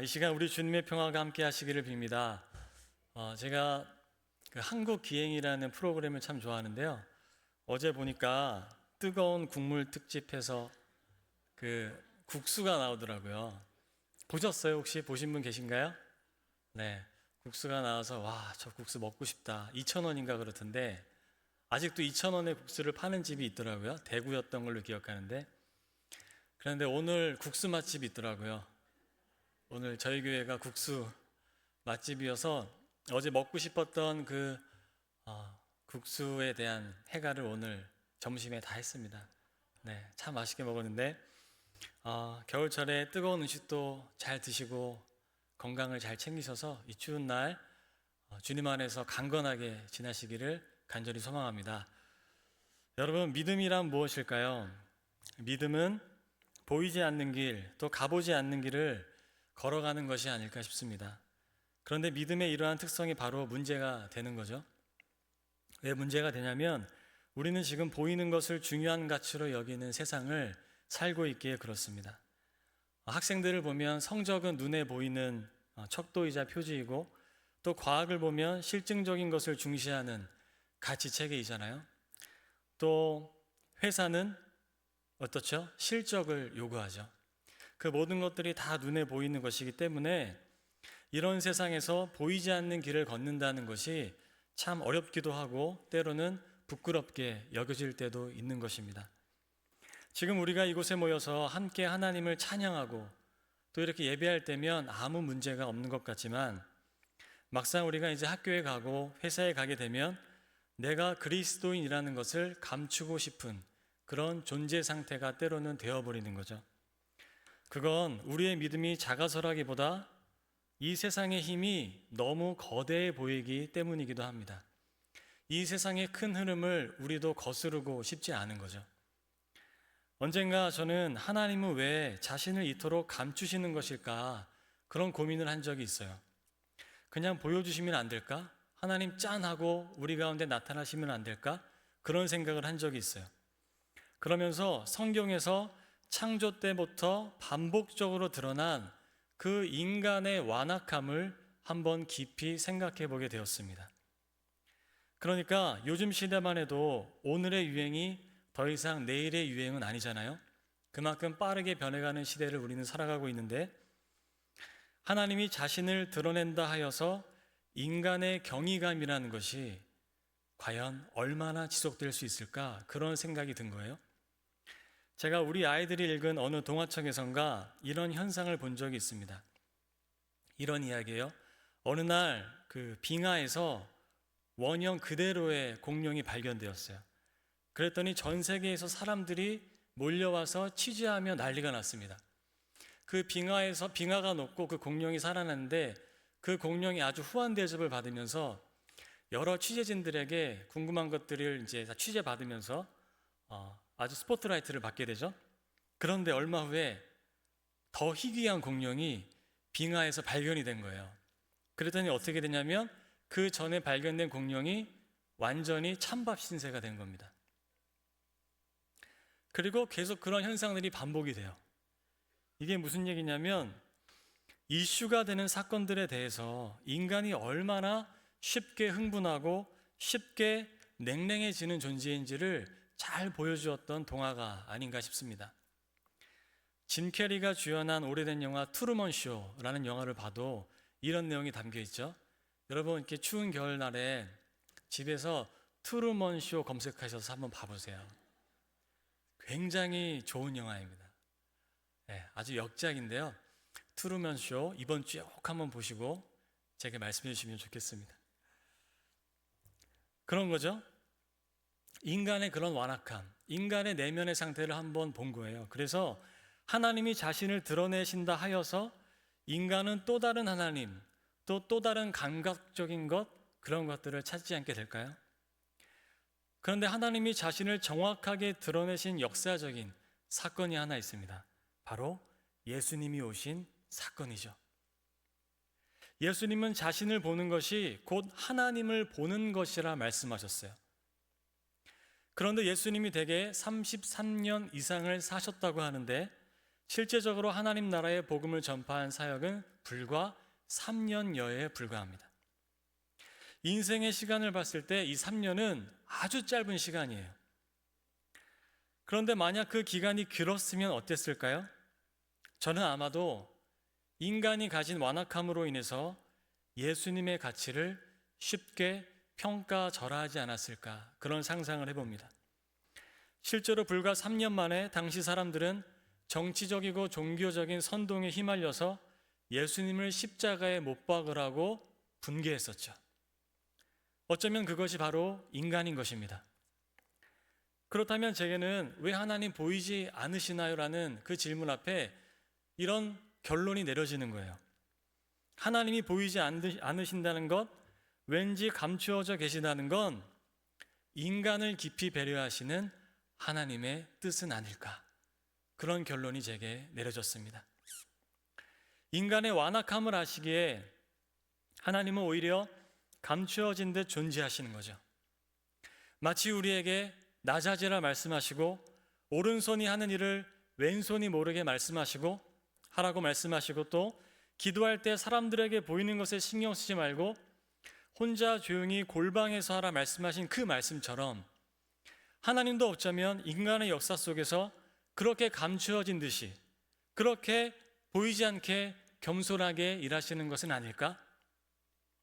이 시간 우리 주님의 평화가 함께 하시기를 빕니다. 제가 그 한국 기행이라는 프로그램을 참 좋아하는데요. 어제 보니까 뜨거운 국물 특집해서 그 국수가 나오더라고요. 보셨어요? 혹시 보신 분 계신가요? 네. 국수가 나와서 와, 저 국수 먹고 싶다. 2,000원인가 그렇던데 아직도 2,000원의 국수를 파는 집이 있더라고요. 대구였던 걸로 기억하는데. 그런데 오늘 국수 맛집이 있더라고요. 오늘 저희 교회가 국수 맛집이어서 어제 먹고 싶었던 국수에 대한 해가를 오늘 점심에 다 했습니다. 네, 참 맛있게 먹었는데 겨울철에 뜨거운 음식도 잘 드시고 건강을 잘 챙기셔서 이 추운 날 주님 안에서 강건하게 지나시기를 간절히 소망합니다. 여러분, 믿음이란 무엇일까요? 믿음은 보이지 않는 길, 또 가보지 않는 길을 걸어가는 것이 아닐까 싶습니다. 그런데 믿음의 이러한 특성이 바로 문제가 되는 거죠. 왜 문제가 되냐면 우리는 지금 보이는 것을 중요한 가치로 여기는 세상을 살고 있기에 그렇습니다. 학생들을 보면 성적은 눈에 보이는 척도이자 표지이고, 또 과학을 보면 실증적인 것을 중시하는 가치 체계이잖아요. 또 회사는 어떻죠? 실적을 요구하죠. 그 모든 것들이 다 눈에 보이는 것이기 때문에 이런 세상에서 보이지 않는 길을 걷는다는 것이 참 어렵기도 하고 때로는 부끄럽게 여겨질 때도 있는 것입니다. 지금 우리가 이곳에 모여서 함께 하나님을 찬양하고 또 이렇게 예배할 때면 아무 문제가 없는 것 같지만 막상 우리가 이제 학교에 가고 회사에 가게 되면 내가 그리스도인이라는 것을 감추고 싶은 그런 존재 상태가 때로는 되어버리는 거죠. 그건 우리의 믿음이 작아서라기보다 이 세상의 힘이 너무 거대해 보이기 때문이기도 합니다. 이 세상의 큰 흐름을 우리도 거스르고 싶지 않은 거죠. 언젠가 저는 하나님은 왜 자신을 이토록 감추시는 것일까 그런 고민을 한 적이 있어요. 그냥 보여주시면 안 될까? 하나님 짠 하고 우리 가운데 나타나시면 안 될까? 그런 생각을 한 적이 있어요. 그러면서 성경에서 창조 때부터 반복적으로 드러난 그 인간의 완악함을 한번 깊이 생각해 보게 되었습니다. 그러니까 요즘 시대만 해도 오늘의 유행이 더 이상 내일의 유행은 아니잖아요. 그만큼 빠르게 변해가는 시대를 우리는 살아가고 있는데 하나님이 자신을 드러낸다 하여서 인간의 경이감이라는 것이 과연 얼마나 지속될 수 있을까 그런 생각이 든 거예요. 제가 우리 아이들이 읽은 어느 동화책에선가 이런 현상을 본 적이 있습니다. 이런 이야기예요. 어느 날 그 빙하에서 원형 그대로의 공룡이 발견되었어요. 그랬더니 전 세계에서 사람들이 몰려와서 취재하며 난리가 났습니다. 그 빙하에서 빙하가 녹고 그 공룡이 살아났는데 그 공룡이 아주 후한 대접을 받으면서 여러 취재진들에게 궁금한 것들을 이제 다 취재받으면서 아주 스포트라이트를 받게 되죠. 그런데 얼마 후에 더 희귀한 공룡이 빙하에서 발견이 된 거예요. 그랬더니 어떻게 되냐면 그 전에 발견된 공룡이 완전히 찬밥 신세가 된 겁니다. 그리고 계속 그런 현상들이 반복이 돼요. 이게 무슨 얘기냐면 이슈가 되는 사건들에 대해서 인간이 얼마나 쉽게 흥분하고 쉽게 냉랭해지는 존재인지를 잘 보여주었던 동화가 아닌가 싶습니다. 짐 캐리가 주연한 오래된 영화 트루먼 쇼라는 영화를 봐도 이런 내용이 담겨 있죠. 여러분 이렇게 추운 겨울날에 집에서 트루먼 쇼 검색하셔서 한번 봐보세요. 굉장히 좋은 영화입니다. 네, 아주 역작인데요. 트루먼 쇼 이번 주에 꼭 한번 보시고 제게 말씀해 주시면 좋겠습니다. 그런 거죠. 인간의 그런 완악함, 인간의 내면의 상태를 한번 본 거예요. 그래서 하나님이 자신을 드러내신다 하여서 인간은 또 다른 하나님, 또 다른 감각적인 것, 그런 것들을 찾지 않게 될까요? 그런데 하나님이 자신을 정확하게 드러내신 역사적인 사건이 하나 있습니다. 바로 예수님이 오신 사건이죠. 예수님은 자신을 보는 것이 곧 하나님을 보는 것이라 말씀하셨어요. 그런데 예수님이 대개 33년 이상을 사셨다고 하는데 실제적으로 하나님 나라의 복음을 전파한 사역은 불과 3년여에 불과합니다. 인생의 시간을 봤을 때 이 3년은 아주 짧은 시간이에요. 그런데 만약 그 기간이 길었으면 어땠을까요? 저는 아마도 인간이 가진 완악함으로 인해서 예수님의 가치를 쉽게 평가절하하지 않았을까, 그런 상상을 해봅니다. 실제로 불과 3년 만에 당시 사람들은 정치적이고 종교적인 선동에 휘말려서 예수님을 십자가에 못 박으라고 분개했었죠. 어쩌면 그것이 바로 인간인 것입니다. 그렇다면 제게는 왜 하나님 보이지 않으시나요? 라는 그 질문 앞에 이런 결론이 내려지는 거예요. 하나님이 보이지 않으신다는 것, 왠지 감추어져 계시다는 건 인간을 깊이 배려하시는 하나님의 뜻은 아닐까, 그런 결론이 제게 내려졌습니다. 인간의 완악함을 아시기에 하나님은 오히려 감추어진 듯 존재하시는 거죠. 마치 우리에게 나자지라 말씀하시고 오른손이 하는 일을 왼손이 모르게 말씀하시고 하라고 말씀하시고, 또 기도할 때 사람들에게 보이는 것에 신경 쓰지 말고 혼자 조용히 골방에서 하라 말씀하신 그 말씀처럼 하나님도 어쩌면 인간의 역사 속에서 그렇게 감추어진 듯이, 그렇게 보이지 않게 겸손하게 일하시는 것은 아닐까?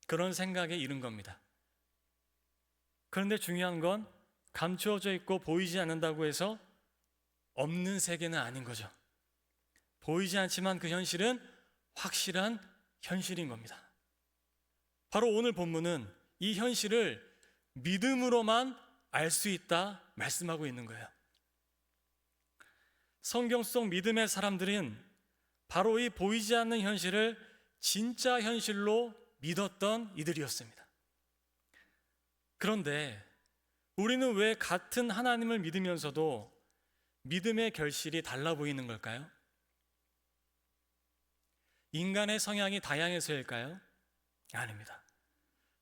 그런 생각에 이른 겁니다. 그런데 중요한 건 감추어져 있고 보이지 않는다고 해서 없는 세계는 아닌 거죠. 보이지 않지만 그 현실은 확실한 현실인 겁니다. 바로 오늘 본문은 이 현실을 믿음으로만 알 수 있다 말씀하고 있는 거예요. 성경 속 믿음의 사람들은 바로 이 보이지 않는 현실을 진짜 현실로 믿었던 이들이었습니다. 그런데 우리는 왜 같은 하나님을 믿으면서도 믿음의 결실이 달라 보이는 걸까요? 인간의 성향이 다양해서일까요? 아닙니다.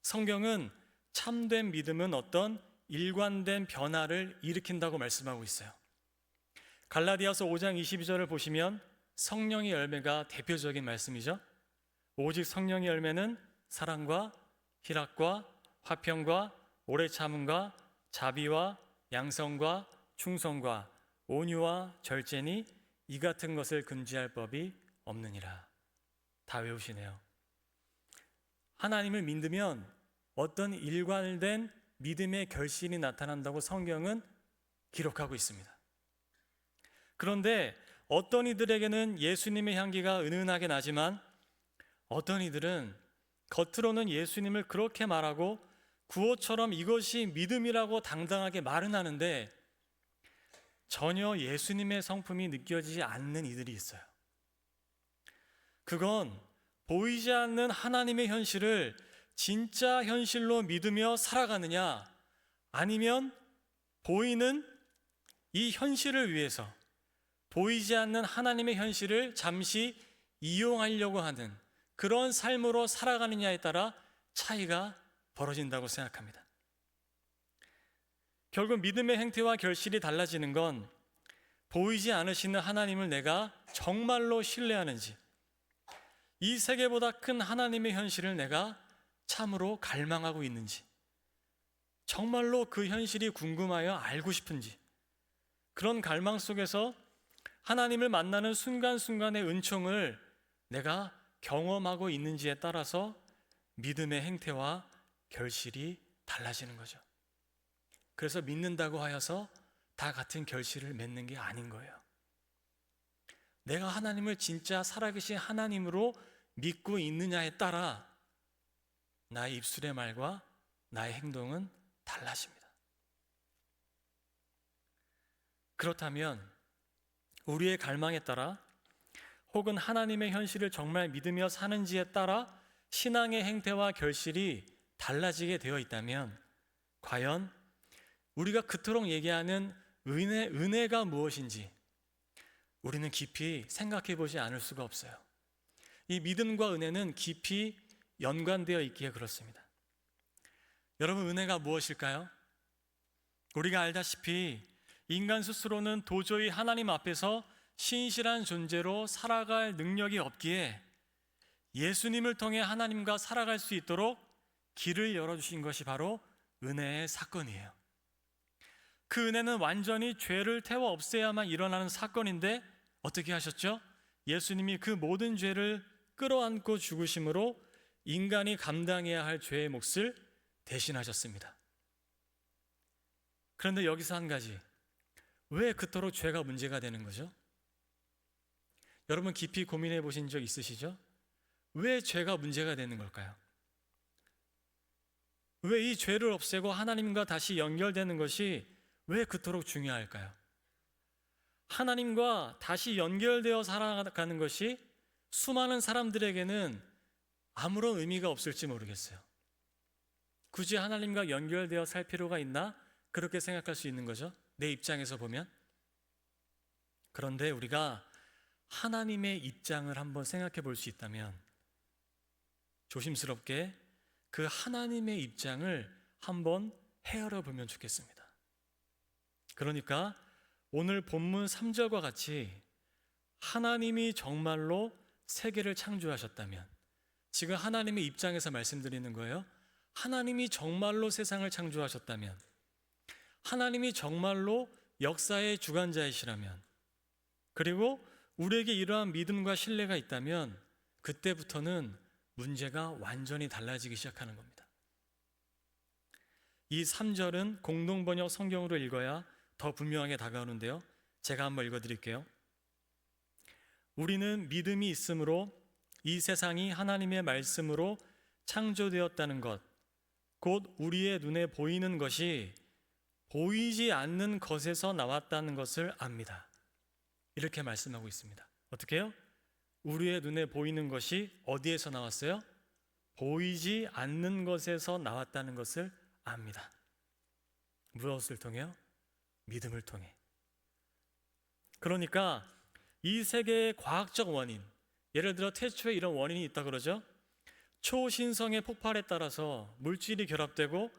성경은 참된 믿음은 어떤 일관된 변화를 일으킨다고 말씀하고 있어요. 갈라디아서 5장 22절을 보시면 성령의 열매가 대표적인 말씀이죠. 오직 성령의 열매는 사랑과 희락과 화평과 오래 참음과 자비와 양성과 충성과 온유와 절제니 이 같은 것을 금지할 법이 없느니라. 다 외우시네요. 하나님을 믿으면 어떤 일관된 믿음의 결실이 나타난다고 성경은 기록하고 있습니다. 그런데 어떤 이들에게는 예수님의 향기가 은은하게 나지만 어떤 이들은 겉으로는 예수님을 그렇게 말하고 구호처럼 이것이 믿음이라고 당당하게 말은 하는데 전혀 예수님의 성품이 느껴지지 않는 이들이 있어요. 그건 보이지 않는 하나님의 현실을 진짜 현실로 믿으며 살아가느냐, 아니면 보이는 이 현실을 위해서 보이지 않는 하나님의 현실을 잠시 이용하려고 하는 그런 삶으로 살아가느냐에 따라 차이가 벌어진다고 생각합니다. 결국 믿음의 행태와 결실이 달라지는 건 보이지 않으시는 하나님을 내가 정말로 신뢰하는지, 이 세계보다 큰 하나님의 현실을 내가 참으로 갈망하고 있는지, 정말로 그 현실이 궁금하여 알고 싶은지, 그런 갈망 속에서 하나님을 만나는 순간순간의 은총을 내가 경험하고 있는지에 따라서 믿음의 행태와 결실이 달라지는 거죠. 그래서 믿는다고 하여서 다 같은 결실을 맺는 게 아닌 거예요. 내가 하나님을 진짜 살아계신 하나님으로 믿고 있느냐에 따라 나의 입술의 말과 나의 행동은 달라집니다. 그렇다면 우리의 갈망에 따라 혹은 하나님의 현실을 정말 믿으며 사는지에 따라 신앙의 행태와 결실이 달라지게 되어 있다면 과연 우리가 그토록 얘기하는 은혜가 무엇인지 우리는 깊이 생각해 보지 않을 수가 없어요. 이 믿음과 은혜는 깊이 연관되어 있기에 그렇습니다. 여러분, 은혜가 무엇일까요? 우리가 알다시피 인간 스스로는 도저히 하나님 앞에서 신실한 존재로 살아갈 능력이 없기에 예수님을 통해 하나님과 살아갈 수 있도록 길을 열어주신 것이 바로 은혜의 사건이에요. 그 은혜는 완전히 죄를 태워 없애야만 일어나는 사건인데 어떻게 하셨죠? 예수님이 그 모든 죄를 끌어안고 죽으심으로 인간이 감당해야 할 죄의 몫을 대신하셨습니다. 그런데 여기서 한 가지, 왜 그토록 죄가 문제가 되는 거죠? 여러분 깊이 고민해 보신 적 있으시죠? 왜 죄가 문제가 되는 걸까요? 왜 이 죄를 없애고 하나님과 다시 연결되는 것이 왜 그토록 중요할까요? 하나님과 다시 연결되어 살아가는 것이 수많은 사람들에게는 아무런 의미가 없을지 모르겠어요. 굳이 하나님과 연결되어 살 필요가 있나? 그렇게 생각할 수 있는 거죠. 내 입장에서 보면. 그런데 우리가 하나님의 입장을 한번 생각해 볼 수 있다면 조심스럽게 그 하나님의 입장을 한번 헤아려 보면 좋겠습니다. 그러니까 오늘 본문 3절과 같이 하나님이 정말로 세계를 창조하셨다면, 지금 하나님의 입장에서 말씀드리는 거예요. 하나님이 정말로 세상을 창조하셨다면, 하나님이 정말로 역사의 주관자이시라면, 그리고 우리에게 이러한 믿음과 신뢰가 있다면 그때부터는 문제가 완전히 달라지기 시작하는 겁니다. 이 3절은 공동번역 성경으로 읽어야 더 분명하게 다가오는데요, 제가 한번 읽어드릴게요. 우리는 믿음이 있으므로 이 세상이 하나님의 말씀으로 창조되었다는 것, 곧 우리의 눈에 보이는 것이 보이지 않는 것에서 나왔다는 것을 압니다. 이렇게 말씀하고 있습니다. 어떻게 해요? 우리의 눈에 보이는 것이 어디에서 나왔어요? 보이지 않는 것에서 나왔다는 것을 압니다. 무엇을 통해요? 믿음을 통해. 그러니까 이 세계의 과학적 원인, 예를 들어 태초에 이런 원인이 있다 그러죠. 초신성의 폭발에 따라서 물질이 결합되고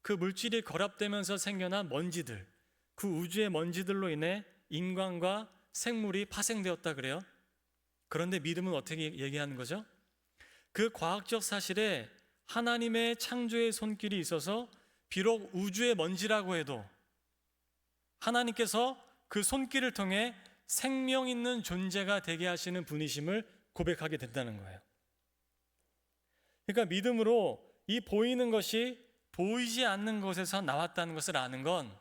그 물질이 결합되면서 생겨난 먼지들, 그 우주의 먼지들로 인해 인간과 생물이 파생되었다 그래요. 그런데 믿음은 어떻게 얘기하는 거죠? 그 과학적 사실에 하나님의 창조의 손길이 있어서 비록 우주의 먼지라고 해도 하나님께서 그 손길을 통해 생명 있는 존재가 되게 하시는 분이심을 고백하게 된다는 거예요. 그러니까 믿음으로 이 보이는 것이 보이지 않는 것에서 나왔다는 것을 아는 건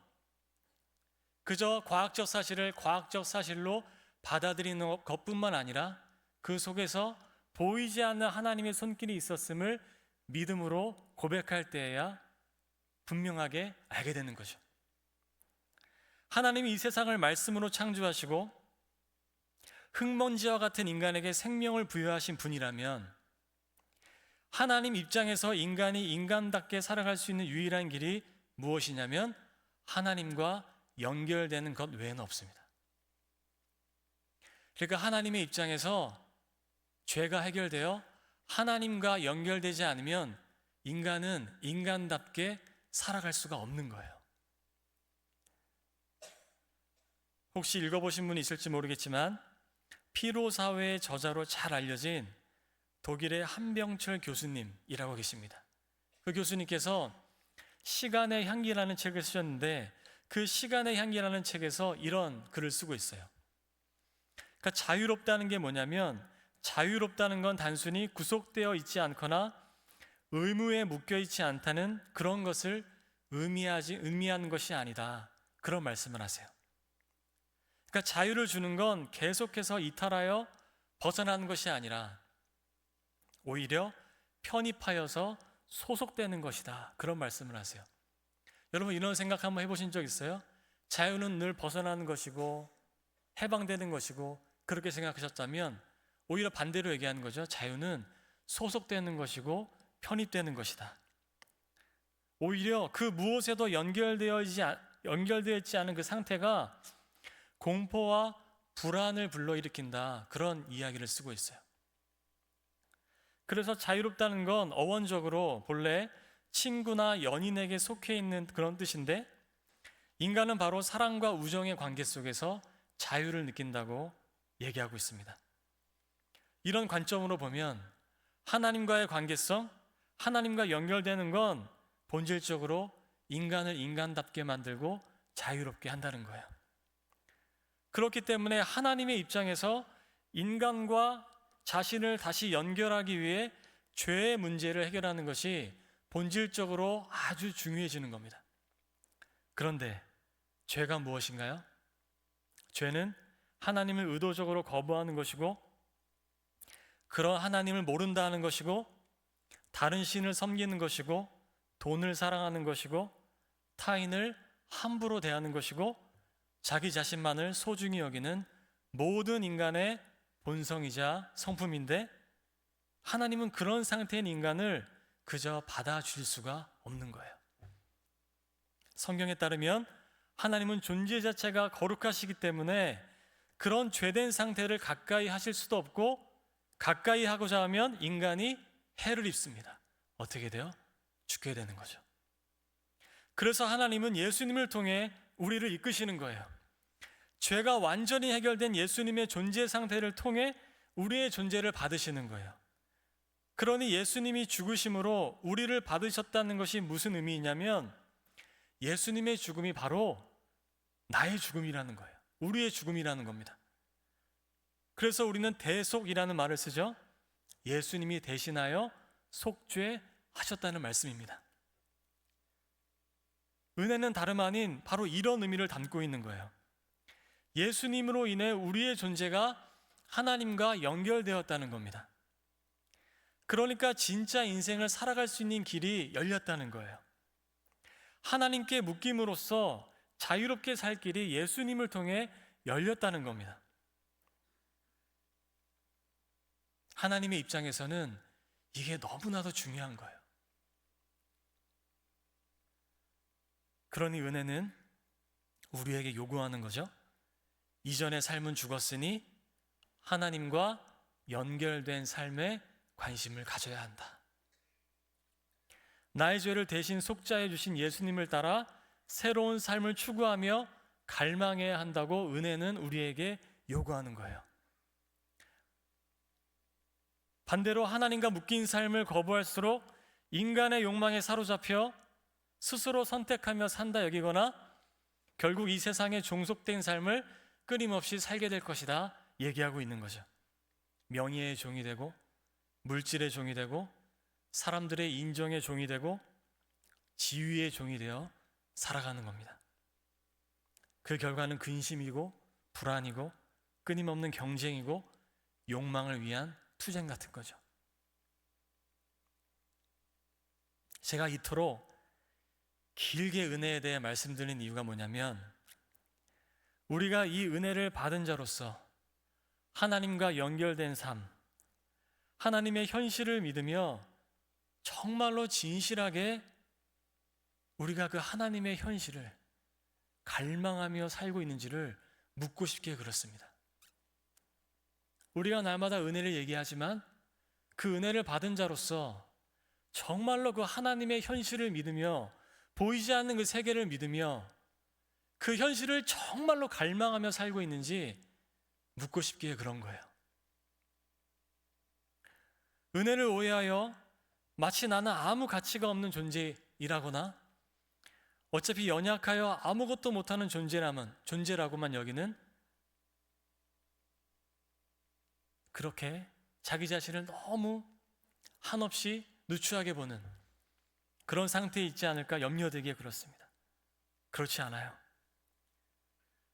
그저 과학적 사실을 과학적 사실로 받아들이는 것뿐만 아니라 그 속에서 보이지 않는 하나님의 손길이 있었음을 믿음으로 고백할 때에야 분명하게 알게 되는 거죠. 하나님이 이 세상을 말씀으로 창조하시고 흙먼지와 같은 인간에게 생명을 부여하신 분이라면 하나님 입장에서 인간이 인간답게 살아갈 수 있는 유일한 길이 무엇이냐면 하나님과 연결되는 것 외에는 없습니다. 그러니까 하나님의 입장에서 죄가 해결되어 하나님과 연결되지 않으면 인간은 인간답게 살아갈 수가 없는 거예요. 혹시 읽어보신 분이 있을지 모르겠지만 피로사회의 저자로 잘 알려진 독일의 한병철 교수님이라고 계십니다. 그 교수님께서 시간의 향기라는 책을 쓰셨는데 그 시간의 향기라는 책에서 이런 글을 쓰고 있어요. 그러니까 자유롭다는 게 뭐냐면 자유롭다는 건 단순히 구속되어 있지 않거나 의무에 묶여 있지 않다는 그런 것을 의미하는 것이 아니다. 그런 말씀을 하세요. 그러니까 자유를 주는 건 계속해서 이탈하여 벗어나는 것이 아니라 오히려 편입하여서 소속되는 것이다. 그런 말씀을 하세요. 여러분 이런 생각 한번 해보신 적 있어요? 자유는 늘 벗어나는 것이고 해방되는 것이고 그렇게 생각하셨다면 오히려 반대로 얘기하는 거죠. 자유는 소속되는 것이고 편입되는 것이다. 오히려 그 무엇에도 연결되어 있지 않은 그 상태가 공포와 불안을 불러일으킨다. 그런 이야기를 쓰고 있어요. 그래서 자유롭다는 건 어원적으로 본래 친구나 연인에게 속해 있는 그런 뜻인데 인간은 바로 사랑과 우정의 관계 속에서 자유를 느낀다고 얘기하고 있습니다. 이런 관점으로 보면 하나님과의 관계성, 하나님과 연결되는 건 본질적으로 인간을 인간답게 만들고 자유롭게 한다는 거예요. 그렇기 때문에 하나님의 입장에서 인간과 자신을 다시 연결하기 위해 죄의 문제를 해결하는 것이 본질적으로 아주 중요해지는 겁니다. 그런데 죄가 무엇인가요? 죄는 하나님을 의도적으로 거부하는 것이고, 그런 하나님을 모른다 하는 것이고, 다른 신을 섬기는 것이고, 돈을 사랑하는 것이고, 타인을 함부로 대하는 것이고, 자기 자신만을 소중히 여기는 모든 인간의 본성이자 성품인데, 하나님은 그런 상태인 인간을 그저 받아주실 수가 없는 거예요. 성경에 따르면 하나님은 존재 자체가 거룩하시기 때문에 그런 죄된 상태를 가까이 하실 수도 없고, 가까이 하고자 하면 인간이 해를 입습니다. 어떻게 돼요? 죽게 되는 거죠. 그래서 하나님은 예수님을 통해 우리를 이끄시는 거예요. 죄가 완전히 해결된 예수님의 존재 상태를 통해 우리의 존재를 받으시는 거예요. 그러니 예수님이 죽으심으로 우리를 받으셨다는 것이 무슨 의미이냐면, 예수님의 죽음이 바로 나의 죽음이라는 거예요. 우리의 죽음이라는 겁니다. 그래서 우리는 대속이라는 말을 쓰죠. 예수님이 대신하여 속죄하셨다는 말씀입니다. 은혜는 다름 아닌 바로 이런 의미를 담고 있는 거예요. 예수님으로 인해 우리의 존재가 하나님과 연결되었다는 겁니다. 그러니까 진짜 인생을 살아갈 수 있는 길이 열렸다는 거예요. 하나님께 묶임으로써 자유롭게 살 길이 예수님을 통해 열렸다는 겁니다. 하나님의 입장에서는 이게 너무나도 중요한 거예요. 그러니 은혜는 우리에게 요구하는 거죠. 이전의 삶은 죽었으니 하나님과 연결된 삶에 관심을 가져야 한다. 나의 죄를 대신 속죄해 주신 예수님을 따라 새로운 삶을 추구하며 갈망해야 한다고 은혜는 우리에게 요구하는 거예요. 반대로 하나님과 묶인 삶을 거부할수록 인간의 욕망에 사로잡혀 스스로 선택하며 산다 여기거나 결국 이 세상에 종속된 삶을 끊임없이 살게 될 것이다 얘기하고 있는 거죠. 명예의 종이 되고, 물질의 종이 되고, 사람들의 인정의 종이 되고, 지위의 종이 되어 살아가는 겁니다. 그 결과는 근심이고 불안이고 끊임없는 경쟁이고 욕망을 위한 투쟁 같은 거죠. 제가 이토록 길게 은혜에 대해 말씀드리는 이유가 뭐냐면, 우리가 이 은혜를 받은 자로서 하나님과 연결된 삶, 하나님의 현실을 믿으며 정말로 진실하게 우리가 그 하나님의 현실을 갈망하며 살고 있는지를 묻고 싶게 그렇습니다. 우리가 날마다 은혜를 얘기하지만 그 은혜를 받은 자로서 정말로 그 하나님의 현실을 믿으며 보이지 않는 그 세계를 믿으며 그 현실을 정말로 갈망하며 살고 있는지 묻고 싶기에 그런 거예요. 은혜를 오해하여 마치 나는 아무 가치가 없는 존재이라거나 어차피 연약하여 아무것도 못하는 존재라고만 여기는, 그렇게 자기 자신을 너무 한없이 누추하게 보는 그런 상태에 있지 않을까 염려되기에 그렇습니다. 그렇지 않아요.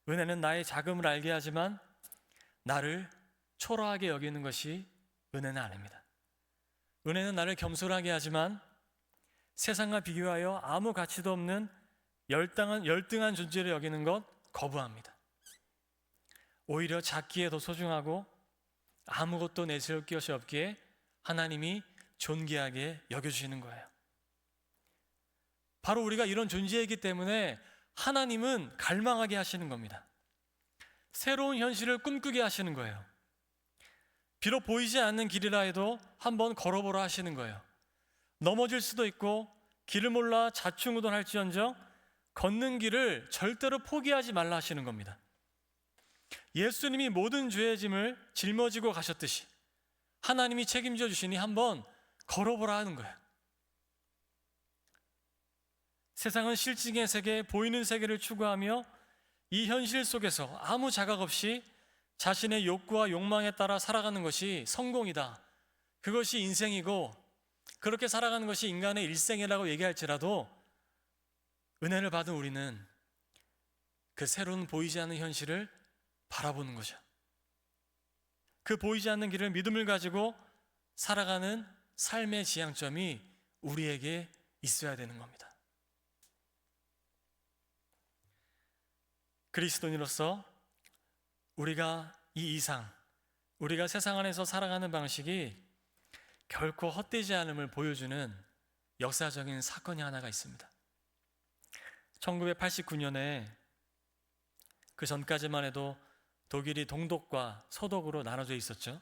은혜는 나의 작음을 알게 하지만 나를 초라하게 여기는 것이 은혜는 아닙니다. 은혜는 나를 겸손하게 하지만 세상과 비교하여 아무 가치도 없는 열등한 존재를 여기는 것 거부합니다. 오히려 작기에 더 소중하고 아무것도 내세울 것이 없기에 하나님이 존귀하게 여겨주시는 거예요. 바로 우리가 이런 존재이기 때문에 하나님은 갈망하게 하시는 겁니다. 새로운 현실을 꿈꾸게 하시는 거예요. 비록 보이지 않는 길이라 해도 한번 걸어보라 하시는 거예요. 넘어질 수도 있고 길을 몰라 자충우돌할지언정 걷는 길을 절대로 포기하지 말라 하시는 겁니다. 예수님이 모든 죄의 짐을 짊어지고 가셨듯이 하나님이 책임져 주시니 한번 걸어보라 하는 거예요. 세상은 실증의 세계, 보이는 세계를 추구하며 이 현실 속에서 아무 자각 없이 자신의 욕구와 욕망에 따라 살아가는 것이 성공이다, 그것이 인생이고 그렇게 살아가는 것이 인간의 일생이라고 얘기할지라도 은혜를 받은 우리는 그 새로운 보이지 않는 현실을 바라보는 거죠. 그 보이지 않는 길을 믿음을 가지고 살아가는 삶의 지향점이 우리에게 있어야 되는 겁니다. 그리스도인으로서 우리가 이 이상, 우리가 세상 안에서 살아가는 방식이 결코 헛되지 않음을 보여주는 역사적인 사건이 하나가 있습니다. 1989년에 그 전까지만 해도 독일이 동독과 서독으로 나눠져 있었죠.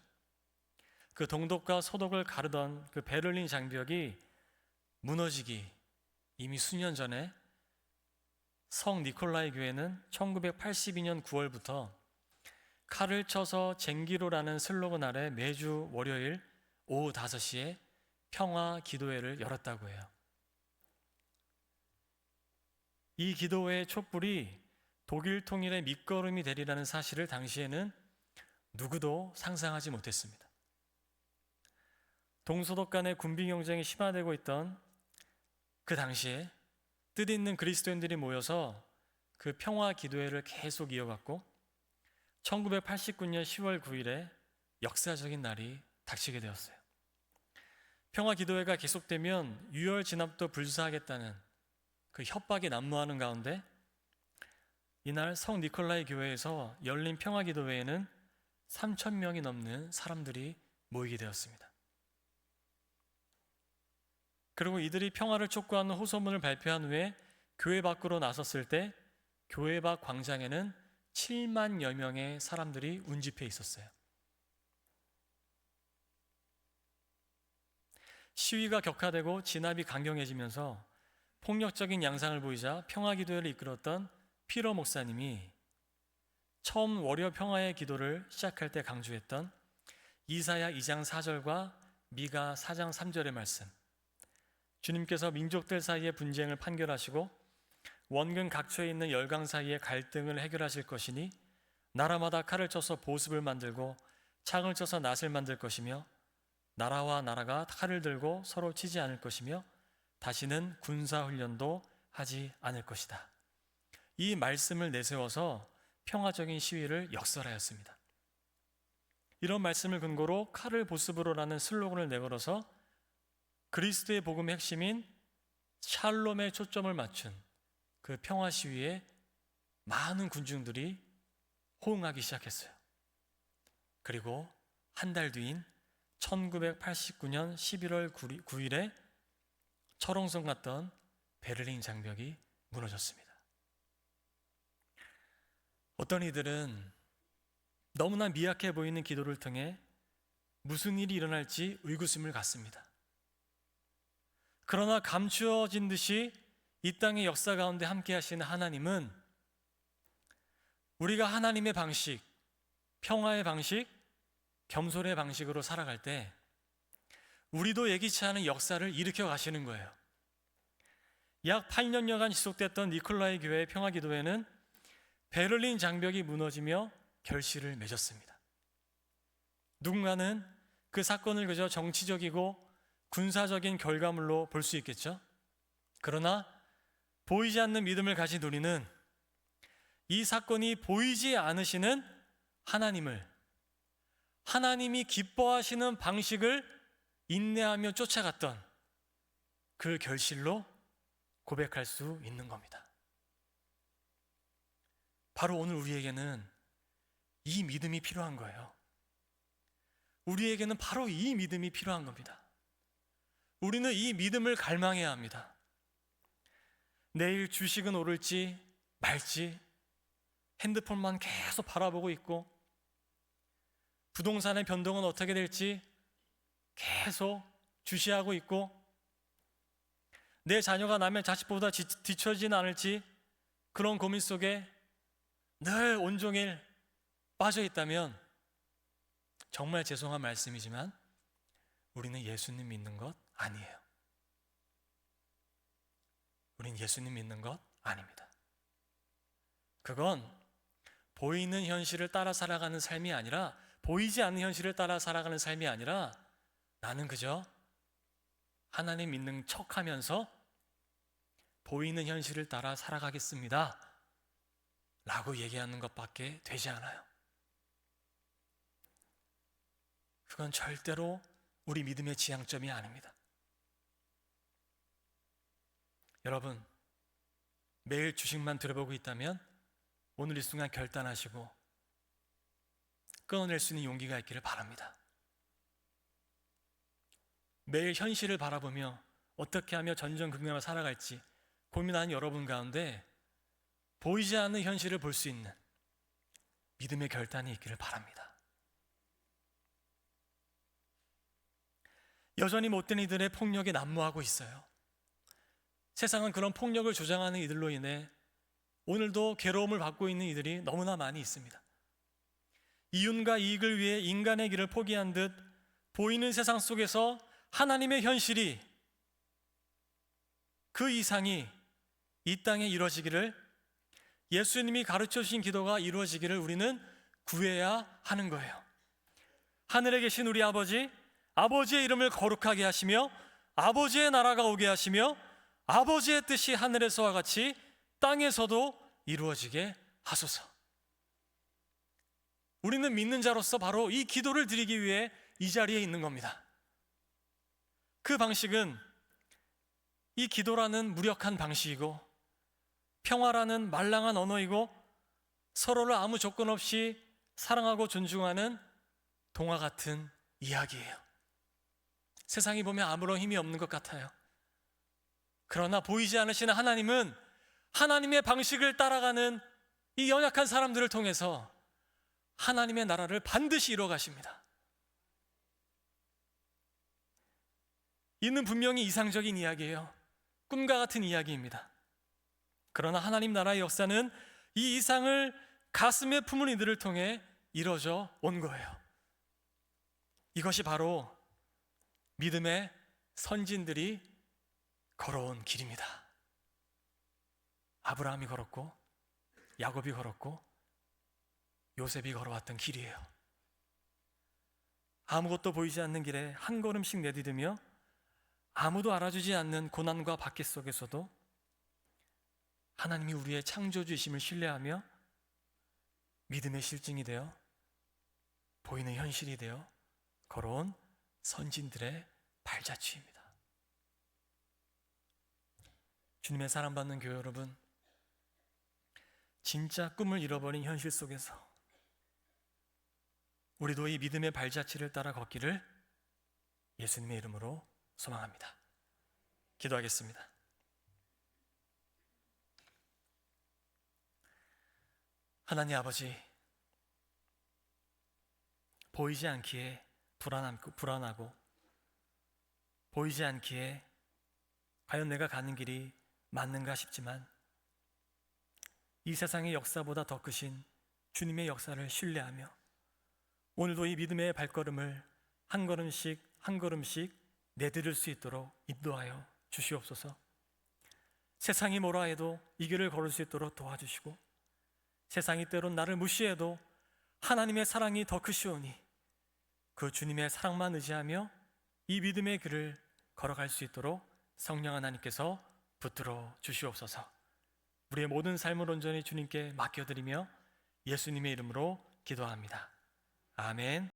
그 동독과 서독을 가르던 그 베를린 장벽이 무너지기 이미 수년 전에 성 니콜라이 교회는 1982년 9월부터 칼을 쳐서 쟁기로라는 슬로건 아래 매주 월요일 오후 5시에 평화 기도회를 열었다고 해요. 이 기도회의 촛불이 독일 통일의 밑거름이 되리라는 사실을 당시에는 누구도 상상하지 못했습니다. 동서독 간의 군비 경쟁이 심화되고 있던 그 당시에 뜻있는 그리스도인들이 모여서 그 평화 기도회를 계속 이어갔고 1989년 10월 9일에 역사적인 날이 닥치게 되었어요. 평화 기도회가 계속되면 유혈 진압도 불사하겠다는 그 협박이 난무하는 가운데 이날 성 니콜라이 교회에서 열린 평화 기도회에는 3,000명이 넘는 사람들이 모이게 되었습니다. 그리고 이들이 평화를 촉구하는 호소문을 발표한 후에 교회 밖으로 나섰을 때 교회 밖 광장에는 7만여 명의 사람들이 운집해 있었어요. 시위가 격화되고 진압이 강경해지면서 폭력적인 양상을 보이자 평화기도회를 이끌었던 피러 목사님이 처음 월요 평화의 기도를 시작할 때 강조했던 이사야 2장 4절과 미가 4장 3절의 말씀, 주님께서 민족들 사이의 분쟁을 판결하시고 원근 각처에 있는 열강 사이의 갈등을 해결하실 것이니 나라마다 칼을 쳐서 보습을 만들고 창을 쳐서 낫을 만들 것이며 나라와 나라가 칼을 들고 서로 치지 않을 것이며 다시는 군사훈련도 하지 않을 것이다. 이 말씀을 내세워서 평화적인 시위를 역설하였습니다. 이런 말씀을 근거로 칼을 보습으로라는 슬로건을 내걸어서 그리스도의 복음의 핵심인 샬롬에 초점을 맞춘 그 평화 시위에 많은 군중들이 호응하기 시작했어요. 그리고 한 달 뒤인 1989년 11월 9일에 철옹성 같던 베를린 장벽이 무너졌습니다. 어떤 이들은 너무나 미약해 보이는 기도를 통해 무슨 일이 일어날지 의구심을 갖습니다. 그러나 감추어진 듯이 이 땅의 역사 가운데 함께 하시는 하나님은 우리가 하나님의 방식, 평화의 방식, 겸손의 방식으로 살아갈 때 우리도 예기치 않은 역사를 일으켜 가시는 거예요. 약 8년여간 지속됐던 니콜라이 교회의 평화기도회는 베를린 장벽이 무너지며 결실을 맺었습니다. 누군가는 그 사건을 그저 정치적이고 군사적인 결과물로 볼 수 있겠죠. 그러나 보이지 않는 믿음을 가진 우리는 이 사건이 보이지 않으시는 하나님이 기뻐하시는 방식을 인내하며 쫓아갔던 그 결실로 고백할 수 있는 겁니다. 바로 오늘 우리에게는 이 믿음이 필요한 거예요. 우리에게는 바로 이 믿음이 필요한 겁니다. 우리는 이 믿음을 갈망해야 합니다. 내일 주식은 오를지 말지 핸드폰만 계속 바라보고 있고 부동산의 변동은 어떻게 될지 계속 주시하고 있고 내 자녀가 남의 자식보다 뒤처지는 않을지 그런 고민 속에 늘 온종일 빠져 있다면 정말 죄송한 말씀이지만 우리는 예수님 믿는 것 아니에요. 우린 예수님 믿는 것 아닙니다. 그건 보이는 현실을 따라 살아가는 삶이 아니라, 보이지 않는 현실을 따라 살아가는 삶이 아니라, 나는 그저 하나님 믿는 척하면서 보이는 현실을 따라 살아가겠습니다 라고 얘기하는 것밖에 되지 않아요. 그건 절대로 우리 믿음의 지향점이 아닙니다. 여러분, 매일 주식만 들어보고 있다면 오늘 이 순간 결단하시고 끊어낼 수 있는 용기가 있기를 바랍니다. 매일 현실을 바라보며 어떻게 하며 전전긍긍하며 살아갈지 고민하는 여러분 가운데 보이지 않는 현실을 볼 수 있는 믿음의 결단이 있기를 바랍니다. 여전히 못된 이들의 폭력이 난무하고 있어요. 세상은 그런 폭력을 조장하는 이들로 인해 오늘도 괴로움을 받고 있는 이들이 너무나 많이 있습니다. 이윤과 이익을 위해 인간의 길을 포기한 듯 보이는 세상 속에서 하나님의 현실이, 그 이상이 이 땅에 이루어지기를, 예수님이 가르쳐 주신 기도가 이루어지기를 우리는 구해야 하는 거예요. 하늘에 계신 우리 아버지, 아버지의 이름을 거룩하게 하시며 아버지의 나라가 오게 하시며 아버지의 뜻이 하늘에서와 같이 땅에서도 이루어지게 하소서. 우리는 믿는 자로서 바로 이 기도를 드리기 위해 이 자리에 있는 겁니다. 그 방식은 이 기도라는 무력한 방식이고 평화라는 말랑한 언어이고 서로를 아무 조건 없이 사랑하고 존중하는 동화 같은 이야기예요. 세상이 보면 아무런 힘이 없는 것 같아요. 그러나 보이지 않으시는 하나님은 하나님의 방식을 따라가는 이 연약한 사람들을 통해서 하나님의 나라를 반드시 이루어 가십니다. 이는 분명히 이상적인 이야기예요. 꿈과 같은 이야기입니다. 그러나 하나님 나라의 역사는 이 이상을 가슴에 품은 이들을 통해 이루어져 온 거예요. 이것이 바로 믿음의 선진들이 걸어온 길입니다. 아브라함이 걸었고 야곱이 걸었고 요셉이 걸어왔던 길이에요. 아무것도 보이지 않는 길에 한 걸음씩 내디디며 아무도 알아주지 않는 고난과 박해 속에서도 하나님이 우리의 창조주이심을 신뢰하며 믿음의 실증이 되어 보이는 현실이 되어 걸어온 선진들의 발자취입니다. 주님의 사랑받는 교회 여러분, 진짜 꿈을 잃어버린 현실 속에서 우리도 이 믿음의 발자취를 따라 걷기를 예수님의 이름으로 소망합니다. 기도하겠습니다. 하나님 아버지, 보이지 않기에 불안하고 보이지 않기에 과연 내가 가는 길이 맞는가 싶지만 이 세상의 역사보다 더 크신 주님의 역사를 신뢰하며 오늘도 이 믿음의 발걸음을 한 걸음씩 한 걸음씩 내디딜 수 있도록 인도하여 주시옵소서. 세상이 뭐라 해도 이 길을 걸을 수 있도록 도와주시고 세상이 때론 나를 무시해도 하나님의 사랑이 더 크시오니 그 주님의 사랑만 의지하며 이 믿음의 길을 걸어갈 수 있도록 성령 하나님께서 붙들어 주시옵소서. 우리의 모든 삶을 온전히 주님께 맡겨드리며 예수님의 이름으로 기도합니다. 아멘.